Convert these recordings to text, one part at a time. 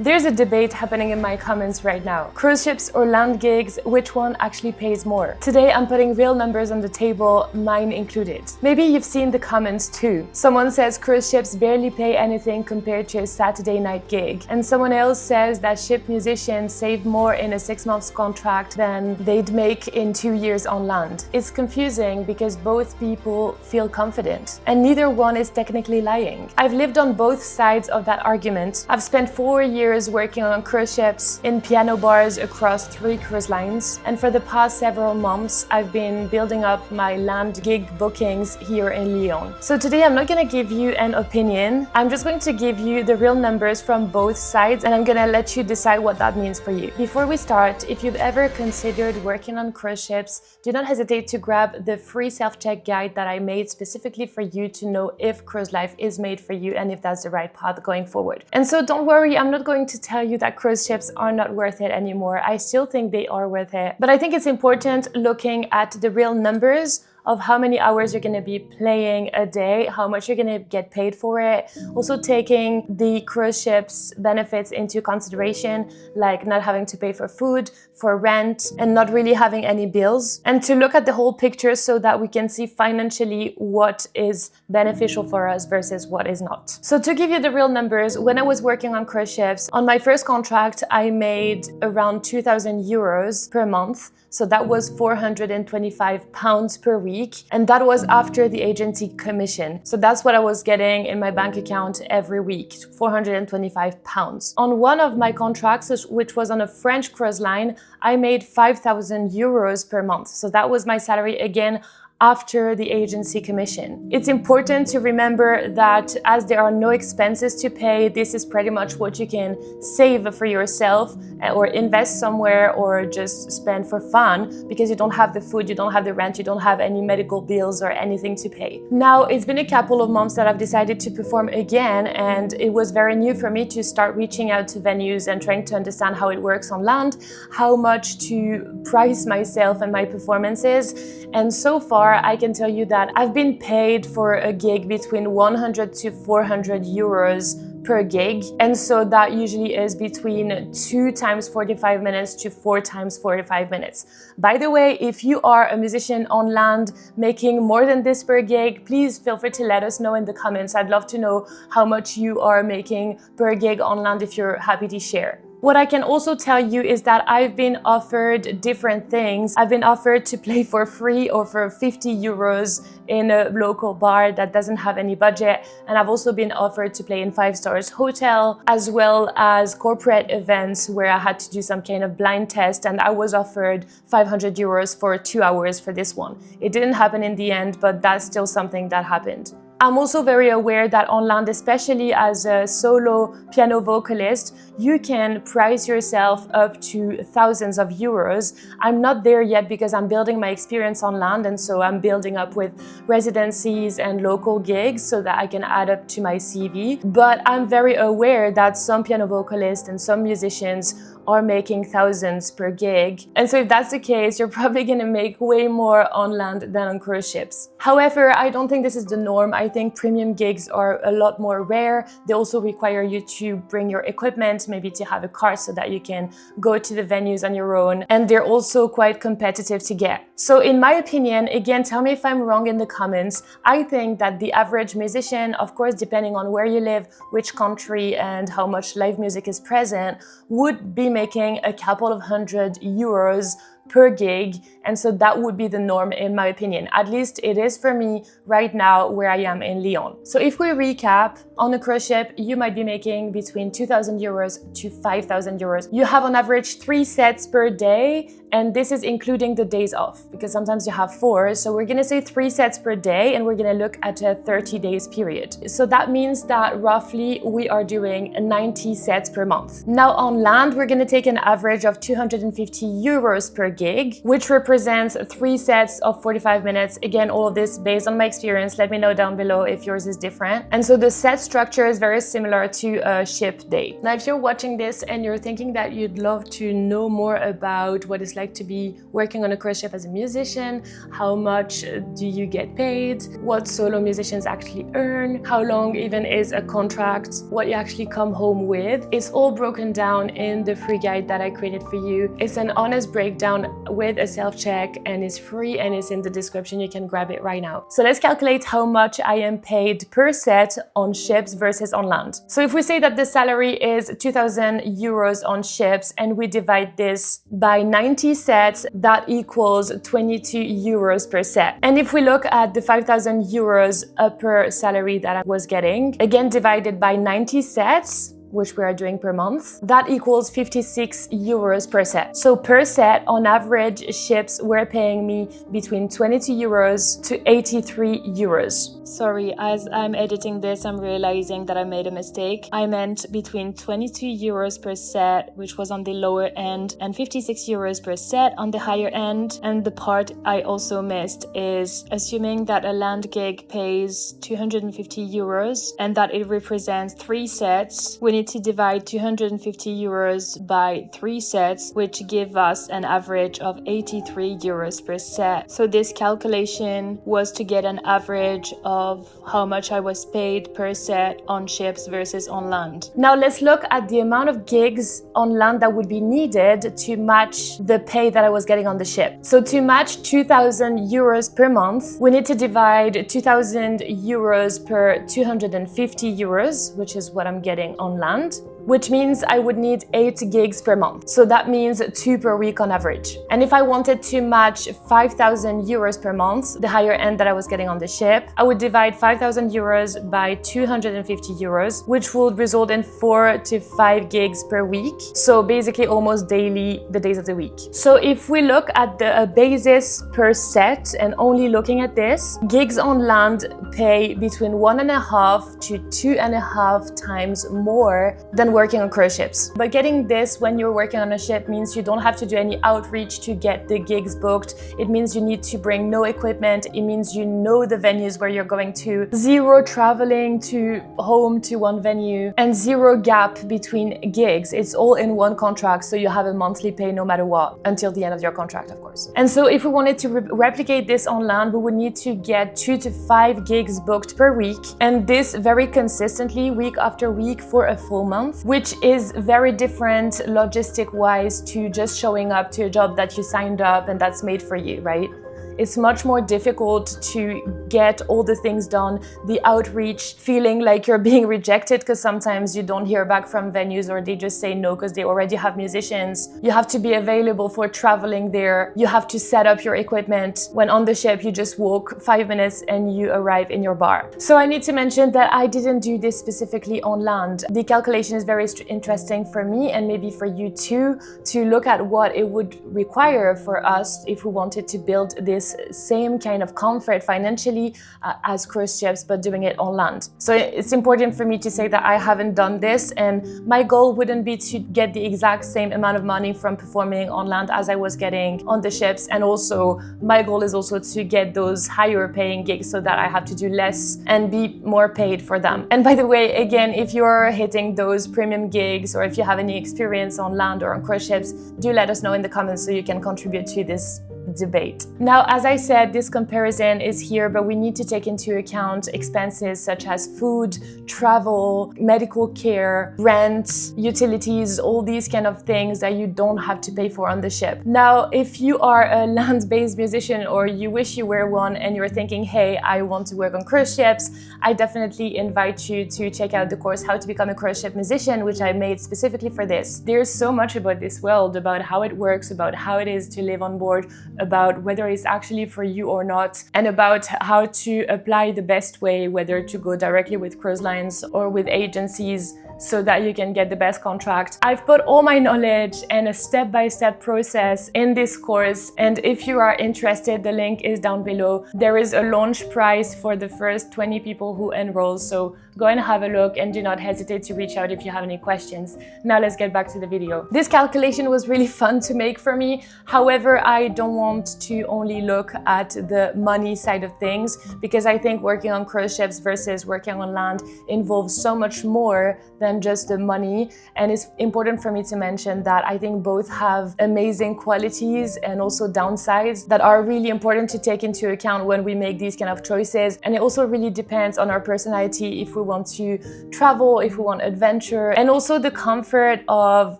There's a debate happening in my comments right now. Cruise ships or land gigs, which one actually pays more? Today I'm putting real numbers on the table, mine included. Maybe you've seen the comments too. Someone says cruise ships barely pay anything compared to a Saturday night gig. And someone else says that ship musicians save more in a 6-month contract than they'd make in 2 years on land. It's confusing because both people feel confident, and neither one is technically lying. I've lived on both sides of that argument. I've spent 4 years working on cruise ships in piano bars across 3 cruise lines, and for the past several months I've been building up my land gig bookings here in Lyon. So today I'm not going to give you an opinion, I'm just going to give you the real numbers from both sides, and I'm going to let you decide what that means for you. Before we start, if you've ever considered working on cruise ships, do not hesitate to grab the free self-check guide that I made specifically for you to know if cruise life is made for you and if that's the right path going forward. And so don't worry, I'm not going to tell you that cruise ships are not worth it anymore. I still think they are worth it. But I think it's important looking at the real numbers of how many hours you're going to be playing a day, how much you're going to get paid for it. Also taking the cruise ship's benefits into consideration, like not having to pay for food, for rent, and not really having any bills. And to look at the whole picture so that we can see financially what is beneficial for us versus what is not. So to give you the real numbers, when I was working on cruise ships, on my first contract, I made around 2,000 euros per month. So that was 425 pounds per week. And that was after the agency commission. So that's what I was getting in my bank account every week, 425 pounds. On one of my contracts, which was on a French cruise line, I made 5,000 euros per month. So that was my salary again after the agency commission. It's important to remember that as there are no expenses to pay, this is pretty much what you can save for yourself or invest somewhere or just spend for fun, because you don't have the food, you don't have the rent, you don't have any medical bills or anything to pay. Now, it's been a couple of months that I've decided to perform again, and it was very new for me to start reaching out to venues and trying to understand how it works on land, how much to price myself and my performances. And so far, I can tell you that I've been paid for a gig between 100 to 400 euros per gig. And so that usually is between 2 times 45 minutes to 4 times 45 minutes. By the way, if you are a musician on land making more than this per gig, please feel free to let us know in the comments. I'd love to know how much you are making per gig on land if you're happy to share. What I can also tell you is that I've been offered different things. I've been offered to play for free or for 50 euros in a local bar that doesn't have any budget. And I've also been offered to play in 5-star hotel, as well as corporate events where I had to do some kind of blind test. And I was offered 500 euros for 2 hours for this one. It didn't happen in the end, but that's still something that happened. I'm also very aware that on land, especially as a solo piano vocalist, you can price yourself up to thousands of euros. I'm not there yet because I'm building my experience on land, and so I'm building up with residencies and local gigs so that I can add up to my CV. But I'm very aware that some piano vocalists and some musicians are making thousands per gig. And so if that's the case, you're probably gonna make way more on land than on cruise ships. However, I don't think this is the norm. I think premium gigs are a lot more rare. They also require you to bring your equipment, maybe to have a car so that you can go to the venues on your own. And they're also quite competitive to get. So in my opinion, again, tell me if I'm wrong in the comments, I think that the average musician, of course, depending on where you live, which country, and how much live music is present, would be making a couple of €100 per gig, and so that would be the norm in my opinion. At least it is for me right now where I am in Lyon. So if we recap, on a cruise ship you might be making between 2,000 euros to 5,000 euros. You have on average 3 sets per day, and this is including the days off, because sometimes you have 4. So we're gonna say 3 sets per day, and we're gonna look at a 30 days period. So that means that roughly we are doing 90 sets per month. Now on land, we're gonna take an average of 250 euros per gig, which represents 3 sets of 45 minutes. Again, all of this based on my experience. Let me know down below if yours is different. And so the set structure is very similar to a ship day. Now, if you're watching this and you're thinking that you'd love to know more about what it's like to be working on a cruise ship as a musician, how much do you get paid, what solo musicians actually earn, how long even is a contract, what you actually come home with, it's all broken down in the free guide that I created for you. It's an honest breakdown with a self-check and it's free and it's in the description. You can grab it right now. So let's calculate how much I am paid per set on ships versus on land. So if we say that the salary is 2,000 euros on ships and we divide this by 90 sets, that equals 22 euros per set. And if we look at the 5,000 euros per salary that I was getting, again divided by 90 sets, which we are doing per month, that equals 56 euros per set. So per set, on average, ships were paying me between 22 euros to 83 euros. Sorry, as I'm editing this, I'm realizing that I made a mistake. I meant between 22 euros per set, which was on the lower end, and 56 euros per set on the higher end. And the part I also missed is assuming that a land gig pays 250 euros and that it represents 3 sets, we need to divide 250 euros by 3 sets, which give us an average of 83 euros per set. So this calculation was to get an average of how much I was paid per set on ships versus on land. Now let's look at the amount of gigs on land that would be needed to match the pay that I was getting on the ship. So to match 2,000 euros per month, we need to divide 2,000 euros per 250 euros, which is what I'm getting on land, which means I would need 8 gigs per month. So that means 2 per week on average. And if I wanted to match 5,000 euros per month, the higher end that I was getting on the ship, I would divide 5,000 euros by 250 euros, which would result in 4 to 5 gigs per week. So basically almost daily, the days of the week. So if we look at the basis per set and only looking at this, gigs on land pay between 1.5 to 2.5 times more than working on cruise ships. But getting this when you're working on a ship means you don't have to do any outreach to get the gigs booked. It means you need to bring no equipment. It means you know the venues where you're going to. 0 traveling to home to one venue and 0 gap between gigs. It's all in one contract, so you have a monthly pay no matter what until the end of your contract, of course. And so if we wanted to replicate this on land, we would need to get 2 to 5 gigs booked per week, and this very consistently week after week for a full month, which is very different logistic-wise to just showing up to a job that you signed up and that's made for you, right? It's much more difficult to get all the things done, the outreach, feeling like you're being rejected because sometimes you don't hear back from venues or they just say no because they already have musicians. You have to be available for traveling there. You have to set up your equipment. When on the ship, you just walk 5 minutes and you arrive in your bar. So I need to mention that I didn't do this specifically on land. The calculation is very interesting for me and maybe for you too, to look at what it would require for us if we wanted to build this same kind of comfort financially as cruise ships, but doing it on land. So it's important for me to say that I haven't done this, and my goal wouldn't be to get the exact same amount of money from performing on land as I was getting on the ships. And also my goal is also to get those higher paying gigs so that I have to do less and be more paid for them. And by the way, again, if you're hitting those premium gigs or if you have any experience on land or on cruise ships, do let us know in the comments so you can contribute to this debate. Now, as I said, this comparison is here, but we need to take into account expenses such as food, travel, medical care, rent, utilities, all these kind of things that you don't have to pay for on the ship. Now, if you are a land-based musician or you wish you were one and you're thinking, hey, I want to work on cruise ships, I definitely invite you to check out the course How to Become a Cruise Ship Musician, which I made specifically for this. There's so much about this world, about how it works, about how it is to live on board, about whether it's actually for you or not, and about how to apply the best way, whether to go directly with cruise lines or with agencies. so that you can get the best contract. I've put all my knowledge and a step-by-step process in this course, and if you are interested, the link is down below. There is a launch price for the first 20 people who enroll, so go and have a look and do not hesitate to reach out if you have any questions. Now let's get back to the video. This calculation was really fun to make for me. However, I don't want to only look at the money side of things, because I think working on cruise ships versus working on land involves so much more than just the money. And it's important for me to mention that I think both have amazing qualities and also downsides that are really important to take into account when we make these kind of choices. And it also really depends on our personality, if we want to travel, if we want adventure, and also the comfort of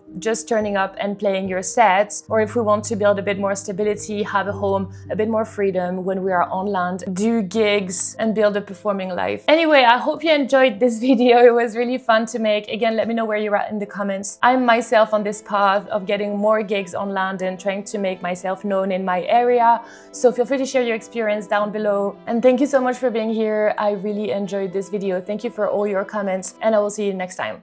just turning up and playing your sets, or if we want to build a bit more stability, have a home, a bit more freedom when we are on land, do gigs and build a performing life. Anyway, I hope you enjoyed this video. It was really fun to make. Again, let me know where you're at in the comments. I'm myself on this path of getting more gigs on land and trying to make myself known in my area. So feel free to share your experience down below. And thank you so much for being here. I really enjoyed this video. Thank you for all your comments, and I will see you next time.